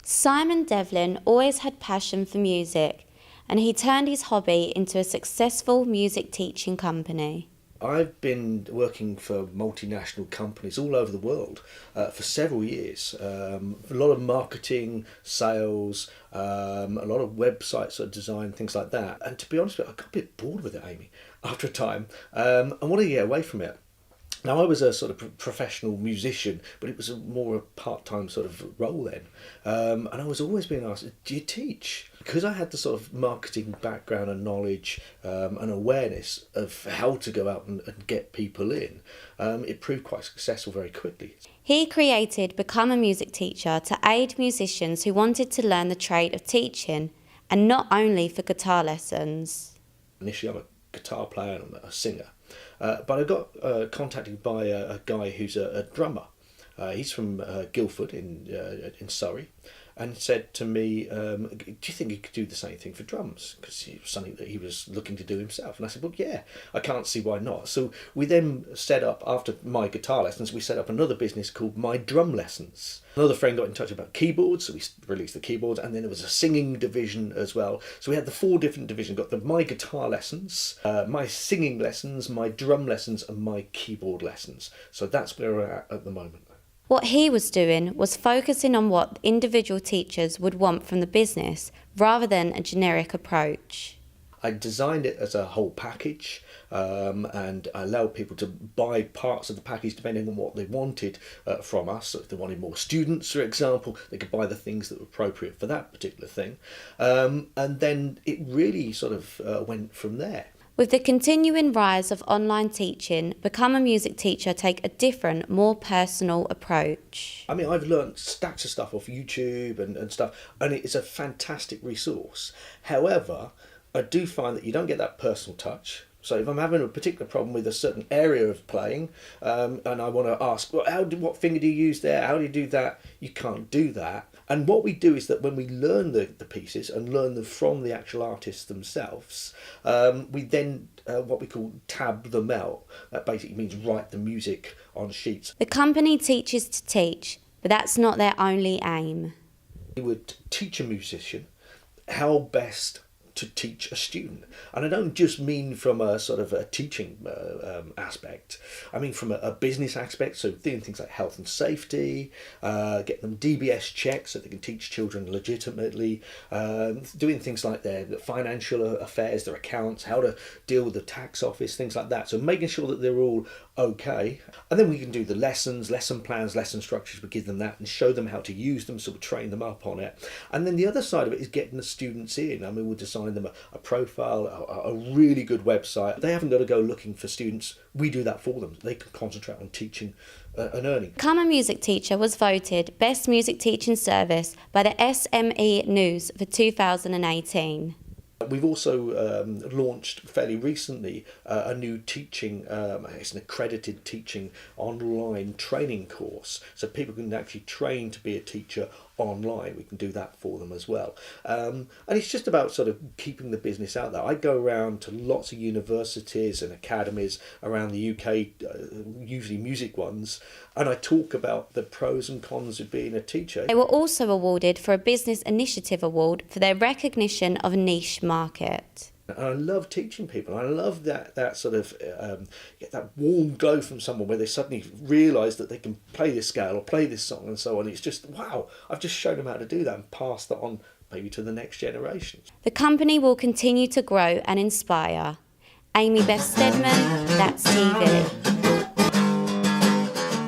Simon Devlin always had passion for music, and he turned his hobby into a successful music teaching company. I've been working for multinational companies all over the world for several years. A lot of marketing, sales, a lot of websites design, things like that. And to be honest with you, I got a bit bored with it, Amy, after a time. I wanted to get away from it. Now, I was a sort of professional musician, but it was more a part-time sort of role then. And I was always being asked, do you teach? Because I had the sort of marketing background and knowledge and awareness of how to go out and get people in, it proved quite successful very quickly. He created Become a Music Teacher to aid musicians who wanted to learn the trade of teaching, and not only for guitar lessons. Initially, I'm a guitar player and I'm a singer. But I got contacted by a guy who's a drummer. He's from Guildford in Surrey, and said to me, do you think you could do the same thing for drums? Because it was something that he was looking to do himself. And I said, well, yeah, I can't see why not. So we then set up, after my guitar lessons, we set up another business called My Drum Lessons. Another friend got in touch about keyboards, so we released the keyboards, and then there was a singing division as well. So we had the 4 different divisions. Got the My Guitar Lessons, My Singing Lessons, My Drum Lessons, and My Keyboard Lessons. So that's where we're at the moment. What he was doing was focusing on what individual teachers would want from the business, rather than a generic approach. I designed it as a whole package, and I allowed people to buy parts of the package depending on what they wanted from us. So if they wanted more students, for example, they could buy the things that were appropriate for that particular thing. And then it really sort of went from there. With the continuing rise of online teaching, Become a Music Teacher take a different, more personal approach. I mean, I've learned stacks of stuff off YouTube and stuff, and it's a fantastic resource. However, I do find that you don't get that personal touch. So if I'm having a particular problem with a certain area of playing, and I want to ask, well, what finger do you use there? How do you do that? You can't do that. And what we do is that when we learn the pieces and learn them from the actual artists themselves, we then what we call tab them out. That basically means write the music on sheets. The company teaches to teach, but that's not their only aim. We would teach a musician how best to teach a student. And I don't just mean from a sort of a teaching aspect. I mean from a business aspect, so doing things like health and safety, get them DBS checks so they can teach children legitimately, doing things like their financial affairs, their accounts, how to deal with the tax office, things like that. So making sure that they're all okay. And then we can do the lessons, lesson plans, lesson structures, we give them that and show them how to use them, so we train them up on it. And then the other side of it is getting the students in. I mean, we'll design them a profile, a really good website. They haven't got to go looking for students. We do that for them. They can concentrate on teaching and earning. Become a Music Teacher was voted Best Music Teaching Service by the SME News for 2018. We've also launched fairly recently a new teaching, it's an accredited teaching online training course, so people can actually train to be a teacher online. We can do that for them as well. And it's just about sort of keeping the business out there. I go around to lots of universities and academies around the UK, usually music ones, and I talk about the pros and cons of being a teacher. They were also awarded for a Business Initiative Award for their recognition of a niche market. And I love teaching people. I love that sort of get that warm glow from someone where they suddenly realise that they can play this scale or play this song and so on. It's just, wow, I've just shown them how to do that and pass that on maybe to the next generation. The company will continue to grow and inspire. Amy Beth Stedman, that's